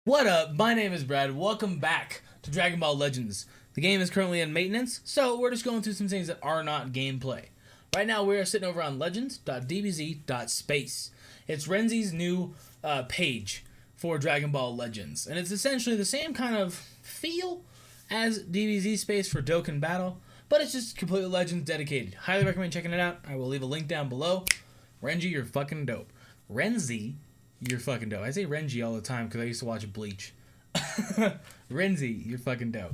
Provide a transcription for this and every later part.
What up? My name is Brad. Welcome back to Dragon Ball Legends. The game is currently in maintenance, so we're just going through some things that are not gameplay. Right now, we are sitting over on legends.dbz.space. It's Renzi's new page for Dragon Ball Legends, and it's essentially the same kind of feel as DBZ Space for Dokkan Battle, but it's just completely Legends dedicated. Highly recommend checking it out. I will leave a link down below. Renji, you're fucking dope. Renzi, you're fucking dope. I say Renji all the time because I used to watch Bleach. Renzi, you're fucking dope.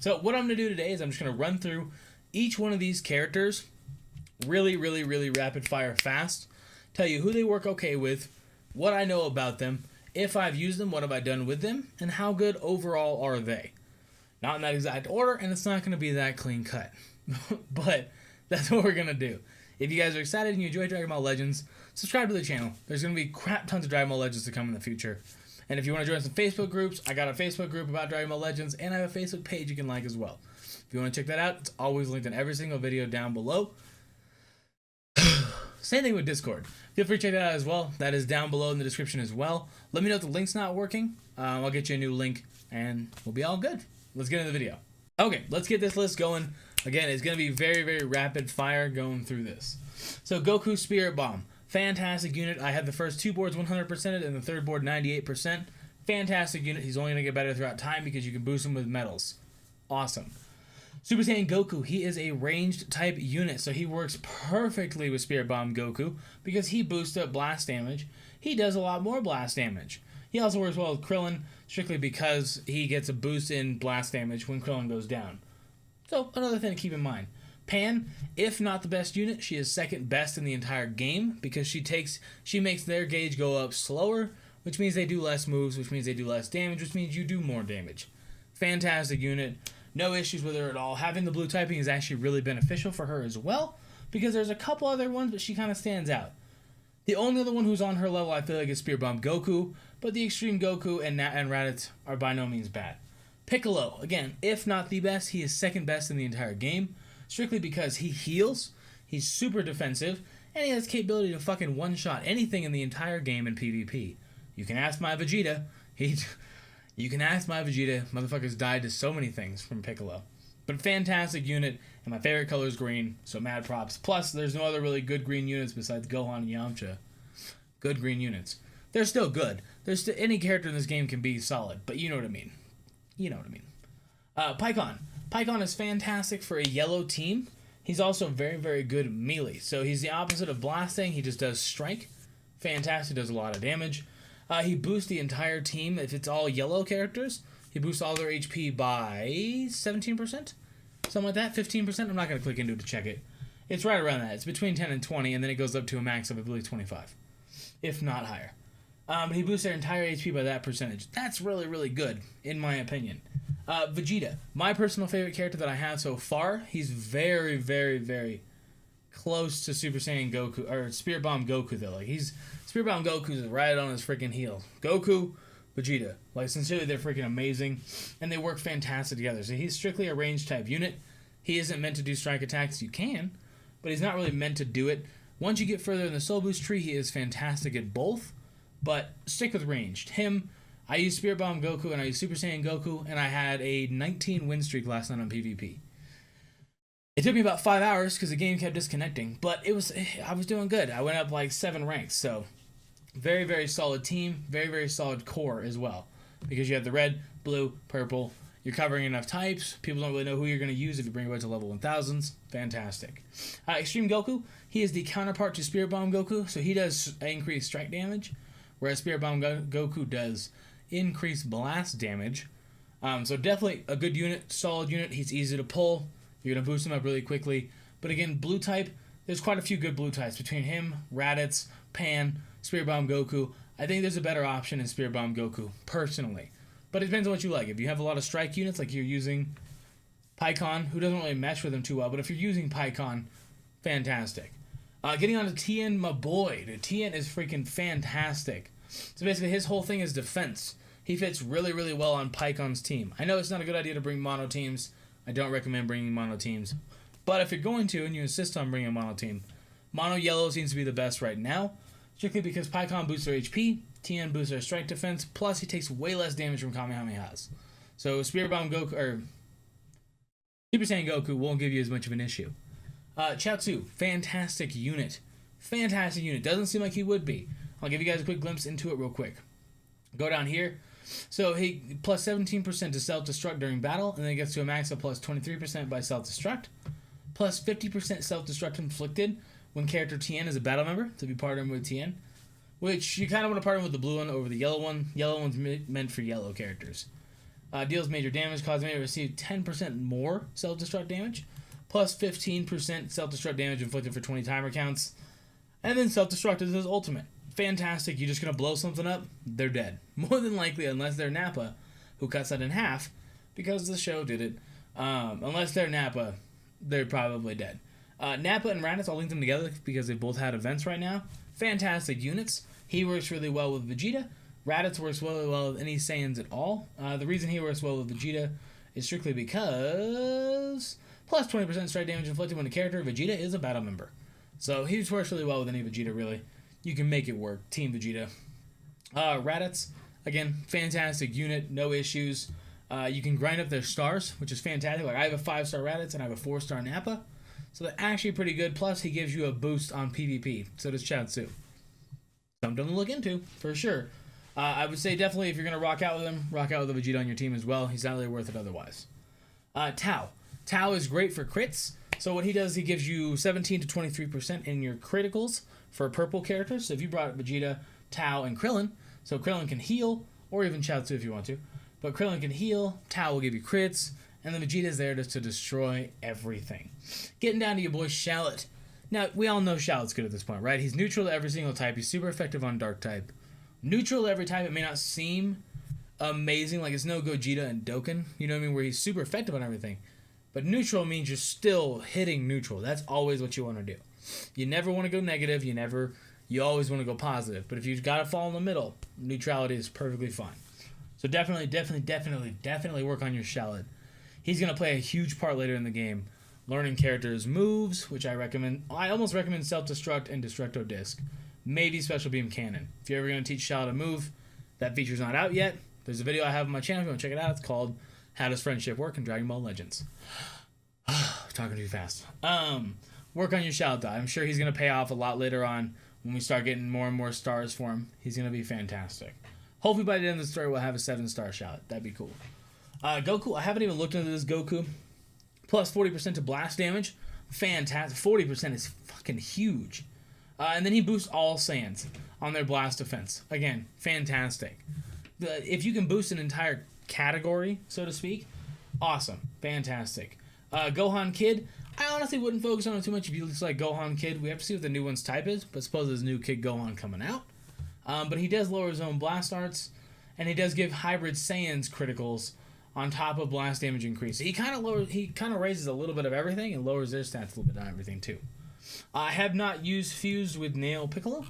So what I'm going to do today is I'm just going to run through each one of these characters really rapid fire fast. Tell you who they work okay with, what I know about them, if I've used them, what have I done with them, and how good overall are they. Not in that exact order, and it's not going to be that clean cut. But that's what we're going to do. If you guys are excited and you enjoy Dragon Ball Legends, subscribe to the channel. There's going to be crap tons of Dragon Ball Legends to come in the future. And if you want to join some Facebook groups, I got a Facebook group about Dragon Ball Legends, and I have a Facebook page you can like as well. If you want to check that out, it's always linked in every single video down below. Same thing with Discord. Feel free to check that out as well. That is down below in the description as well. Let me know if the link's not working. I'll get you a new link, and we'll be all good. Let's get into the video. Okay, let's get this list going. Again, it's going to be very rapid fire going through this. So Goku Spirit Bomb. Fantastic unit. I had the first two boards 100%ed and the third board 98%. Fantastic unit. He's only going to get better throughout time because you can boost him with medals. Awesome. Super Saiyan Goku. He is a ranged type unit, so he works perfectly with Spirit Bomb Goku because he boosts up blast damage. He does a lot more blast damage. He also works well with Krillin strictly because he gets a boost in blast damage when Krillin goes down. So another thing to keep in mind. Pan, if not the best unit, she is second best in the entire game because she makes their gauge go up slower, which means they do less moves, which means they do less damage, which means you do more damage. Fantastic unit. No issues with her at all. Having the blue typing is actually really beneficial for her as well because there's a couple other ones, but she kind of stands out. The only other one who's on her level I feel like is Spirit Bomb Goku, but the Extreme Goku and Raditz are by no means bad. Piccolo, again, if not the best, he is second best in the entire game, strictly because he heals, he's super defensive, and he has the capability to fucking one-shot anything in the entire game in PvP. You can ask my Vegeta. Motherfuckers died to so many things from Piccolo. But fantastic unit, and my favorite color is green, so mad props. Plus, there's no other really good green units besides Gohan and Yamcha. Good green units. They're still good. Any character in this game can be solid, but you know what I mean. Pikkon. Pikkon is fantastic for a yellow team. He's also very good melee. So he's the opposite of blasting. He just does strike. Fantastic. Does a lot of damage. He boosts the entire team. If it's all yellow characters, he boosts all their HP by 17%? Something like that. 15%? I'm not going to click into it to check it. It's right around that. It's between 10 and 20, and then it goes up to a max of, I believe, 25. If not higher. But he boosts their entire HP by that percentage. That's really good, in my opinion. Vegeta. My personal favorite character that I have so far. He's very close to Super Saiyan Goku, or Spirit Bomb Goku, though. Spirit Bomb Goku's right on his freaking heel. Goku, Vegeta. Sincerely, they're freaking amazing, and they work fantastic together. So he's strictly a ranged type unit. He isn't meant to do strike attacks. You can, but he's not really meant to do it. Once you get further in the Soul Boost tree, he is fantastic at both, but stick with ranged. I used Spirit Bomb Goku, and I used Super Saiyan Goku, and I had a 19 win streak last night on PvP. It took me about 5 hours because the game kept disconnecting, but I was doing good. I went up like 7 ranks, so very solid team, very solid core as well, because you have the red, blue, purple. You're covering enough types. People don't really know who you're going to use if you bring it to level 1000s. Fantastic. Extreme Goku, he is the counterpart to Spirit Bomb Goku, so he does increase strike damage, whereas Spirit Bomb Goku does increase blast damage. So definitely a good unit, solid unit. He's easy to pull. You're going to boost him up really quickly. But again, blue type, there's quite a few good blue types between him, Raditz, Pan, Spirit Bomb Goku. I think there's a better option in Spirit Bomb Goku, personally. But it depends on what you like. If you have a lot of strike units, like you're using Pikkon, who doesn't really mesh with him too well, but if you're using Pikkon, fantastic. Getting on to Tien, my boy. Dude, Tien is freaking fantastic. So basically, his whole thing is defense. He fits really well on Pikkon's team. I know it's not a good idea to bring mono teams. I don't recommend bringing mono teams. But if you're going to, and you insist on bringing a mono team, mono yellow seems to be the best right now. strictly because Pikkon boosts their HP, Tien boosts their strike defense, plus he takes way less damage from Kamehamehas. So Spirit Bomb Goku, or Super Saiyan Goku won't give you as much of an issue. Chaozu, fantastic unit. Fantastic unit. Doesn't seem like he would be. I'll give you guys a quick glimpse into it real quick. Go down here. So he plus 17% to self-destruct during battle, and then it gets to a max of plus 23% by self-destruct. Plus 50% self-destruct inflicted when character Tien is a battle member, to be partnered with Tien. Which you kind of want to partner with the blue one over the yellow one. Yellow one's meant for yellow characters. Deals major damage, causes me to receive 10% more self-destruct damage. Plus 15% self-destruct damage inflicted for 20 timer counts. And then self-destruct is his ultimate. Fantastic. You're just going to blow something up, they're dead. More than likely, unless they're Nappa, who cuts that in half, because the show did it. Unless they're Nappa, they're probably dead. Nappa and Raditz, I'll link them together because they both had events right now. Fantastic units. He works really well with Vegeta. Raditz works really well with any Saiyans at all. The reason he works well with Vegeta is strictly because plus 20% strike damage inflicted when the character Vegeta is a battle member. So he works really well with any Vegeta, really. You can make it work. Team Vegeta. Raditz, again, fantastic unit, no issues. You can grind up their stars, which is fantastic. Like I have a 5-star Raditz and I have a 4-star Nappa. So they're actually pretty good. Plus, he gives you a boost on PvP. So does Chaozu. Something to look into, for sure. I would say definitely if you're going to rock out with him, rock out with a Vegeta on your team as well. He's not really worth it otherwise. Tao. Tao is great for crits. So what he does, he gives you 17 to 23% in your criticals for purple characters. So if you brought Vegeta, Tao, and Krillin, so Krillin can heal, or even Chaozu if you want to. But Krillin can heal, Tao will give you crits, and then Vegeta's there just to destroy everything. Getting down to your boy Shallot. Now, we all know Shallot's good at this point, right? He's neutral to every single type. He's super effective on Dark type. Neutral to every type, it may not seem amazing, like it's no Gogeta and Dokkan, you know what I mean, where he's super effective on everything. But neutral means you're still hitting neutral. That's always what you want to do. You never want to go negative. You always want to go positive. But if you've got to fall in the middle, neutrality is perfectly fine. So definitely work on your Shallot. He's going to play a huge part later in the game. Learning characters' moves, which I recommend. I almost recommend Self-Destruct and Destructo Disc. Maybe Special Beam Cannon. If you're ever going to teach Shallot a move, that feature's not out yet. There's a video I have on my channel. If you want to check it out, it's called How Does Friendship Work in Dragon Ball Legends. Talking too fast. Work on your Shallot. I'm sure he's going to pay off a lot later on when we start getting more and more stars for him. He's going to be fantastic. Hopefully by the end of the story we'll have a 7-star Shallot. That'd be cool. Goku, I haven't even looked into this Goku. Plus 40% to blast damage. Fantastic. 40% is fucking huge. And then he boosts all Saiyans on their blast defense. Again, fantastic. If you can boost an entire category, so to speak, awesome. Fantastic. Gohan Kid, I honestly wouldn't focus on it too much if you just like Gohan Kid. We have to see what the new one's type is, but suppose there's a new Kid Gohan coming out. But he does lower his own blast arts, and he does give hybrid Saiyans criticals on top of blast damage increase. So he kind of raises a little bit of everything and lowers their stats a little bit on everything too. I have not used Fused with Nail Piccolo.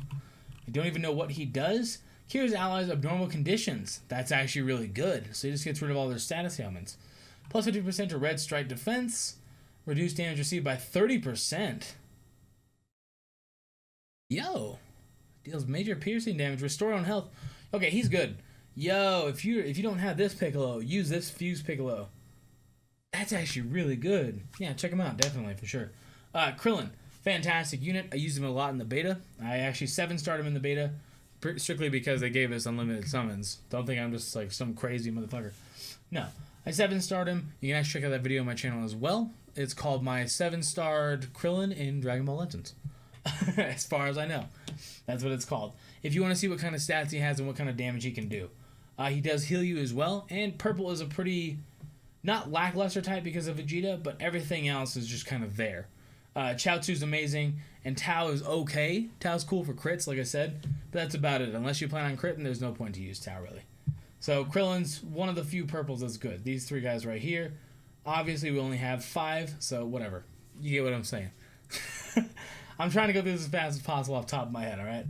I don't even know what he does. Cures allies abnormal conditions. That's actually really good. So he just gets rid of all their status ailments. Plus 50% to red strike defense. Reduce damage received by 30%. Yo. Deals major piercing damage. Restore on health. Okay, he's good. Yo, if you don't have this Piccolo, use this Fused Piccolo. That's actually really good. Yeah, check him out, definitely, for sure. Krillin. Fantastic unit. I used him a lot in the beta. I actually 7-starred him in the beta. Strictly because they gave us unlimited summons. Don't think I'm just like some crazy motherfucker. No. I 7-starred him. You can actually check out that video on my channel as well. It's called my 7-starred Krillin in Dragon Ball Legends. As far as I know. That's what it's called. If you want to see what kind of stats he has and what kind of damage he can do. He does heal you as well. And purple is a pretty, not lackluster type because of Vegeta, but everything else is just kind of there. Chaozu's amazing, and Tao is okay. Tao's cool for crits, like I said, but that's about it. Unless you plan on critting, there's no point to use Tao, really. So Krillin's one of the few purples that's good. These 3 guys right here. Obviously, we only have 5, so whatever. You get what I'm saying. I'm trying to go through this as fast as possible off the top of my head, alright?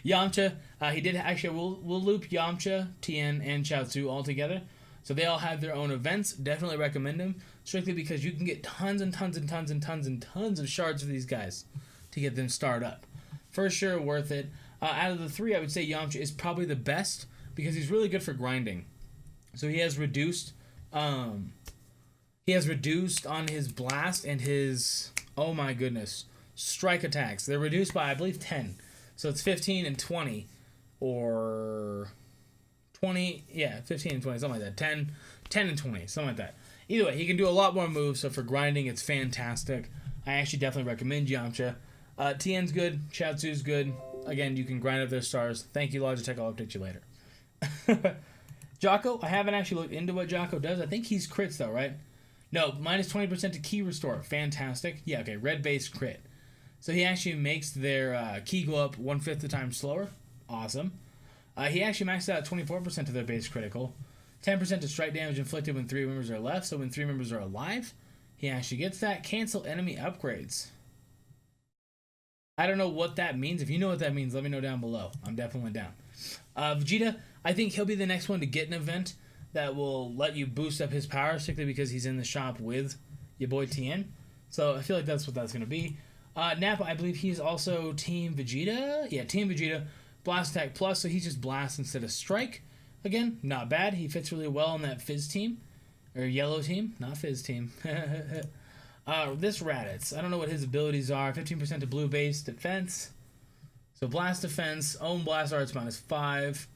Yamcha, he did actually, we'll loop Yamcha, Tien, and Chaozu all together. So they all have their own events. Definitely recommend them. Strictly because you can get tons and tons and tons and tons and tons of shards for these guys to get them started up. For sure worth it. Out of the three, I would say Yamcha is probably the best because he's really good for grinding. So he has reduced on his blast and his, oh my goodness, strike attacks. They're reduced by, I believe, 10. So it's 15 and 20 or 20, yeah, 15 and 20, something like that. 10 and 20, something like that. Either way, he can do a lot more moves, so for grinding, it's fantastic. I actually definitely recommend Yamcha. Tien's good, Chiaotzu's good. Again, you can grind up their stars. Thank you, Logitech. I'll update you later. Jocko, I haven't actually looked into what Jocko does. I think he's crits, though, right? No, minus 20% to ki restore. Fantastic. Yeah, okay, red base crit. So he actually makes their ki go up 1/5 the time slower. Awesome. He actually maxed out 24% of their base critical. 10% to strike damage inflicted when 3 members are left, so when 3 members are alive, he actually gets that. Cancel enemy upgrades. I don't know what that means. If you know what that means, let me know down below. I'm definitely down. Vegeta, I think he'll be the next one to get an event that will let you boost up his power, particularly because he's in the shop with your boy Tien. So I feel like that's what that's going to be. Nappa, I believe he's also Team Vegeta. Yeah, Team Vegeta. Blast Attack Plus, so he's just Blast instead of Strike. Again, not bad. He fits really well in that Fizz team. Or Yellow team, not Fizz team. This Raditz, I don't know what his abilities are. 15% to blue base defense. So Blast Defense, Own Blast Arts -5.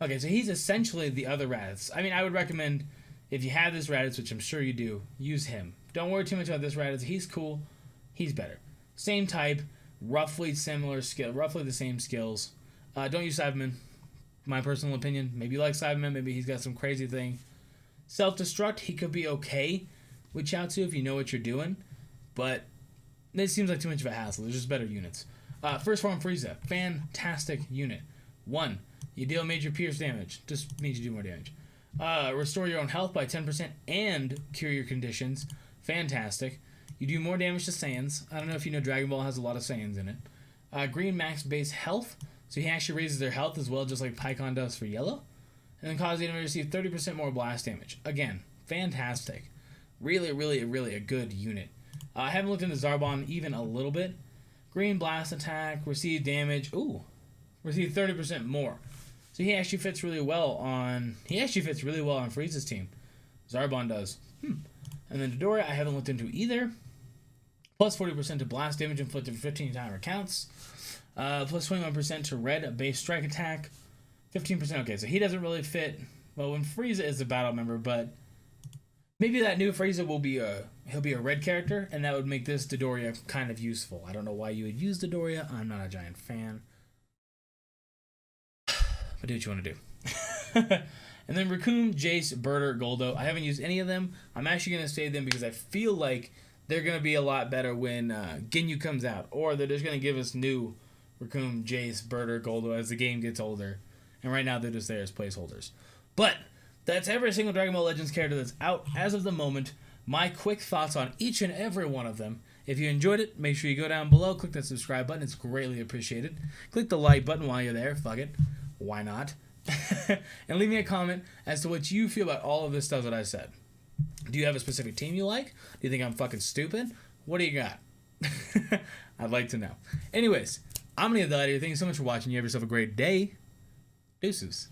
Okay, so he's essentially the other Raditz. I mean, I would recommend, if you have this Raditz, which I'm sure you do, use him. Don't worry too much about this Raditz. He's cool. He's better. Same type, roughly similar skill, roughly the same skills. Don't use Cyberman. My personal opinion. Maybe you like Cyberman. Maybe he's got some crazy thing. Self-destruct, he could be okay with Chiaotzu if you know what you're doing. But it seems like too much of a hassle. There's just better units. First form Frieza. Fantastic unit. 1. You deal major pierce damage. Just means you do more damage. Restore your own health by 10% and cure your conditions. Fantastic. You do more damage to Saiyans. I don't know if you know Dragon Ball has a lot of Saiyans in it. Green max base health. So he actually raises their health as well, just like Pikkon does for Yellow. And then causes the enemy to receive 30% more blast damage. Again, fantastic. Really, really, really a good unit. I haven't looked into Zarbon even a little bit. Green blast attack, receive damage. Ooh, receive 30% more. So he actually fits really well on. Frieza's team. Zarbon does. And then Dodoria, I haven't looked into either. Plus 40% to blast damage inflicted for 15 timer counts. Plus 21% to red base strike attack. 15%. Okay, so he doesn't really fit. Well, when Frieza is a battle member, but maybe that new Frieza will be he'll be a red character, and that would make this Dodoria kind of useful. I don't know why you would use Dodoria. I'm not a giant fan. But do what you want to do. And then Raccoon, Jace, Birder, Goldo. I haven't used any of them. I'm actually going to save them because I feel like they're going to be a lot better when Ginyu comes out. Or they're just going to give us new Raccoon, Jace, Birder, Goldo as the game gets older. And right now they're just there as placeholders. But that's every single Dragon Ball Legends character that's out as of the moment. My quick thoughts on each and every one of them. If you enjoyed it, make sure you go down below, click that subscribe button. It's greatly appreciated. Click the like button while you're there. Fuck it. Why not? And leave me a comment as to what you feel about all of this stuff that I said. Do you have a specific team you like? Do you think I'm fucking stupid? What do you got? I'd like to know. Anyways, I'm going to get that out of here. Thank you so much for watching. You have yourself a great day. Deuces.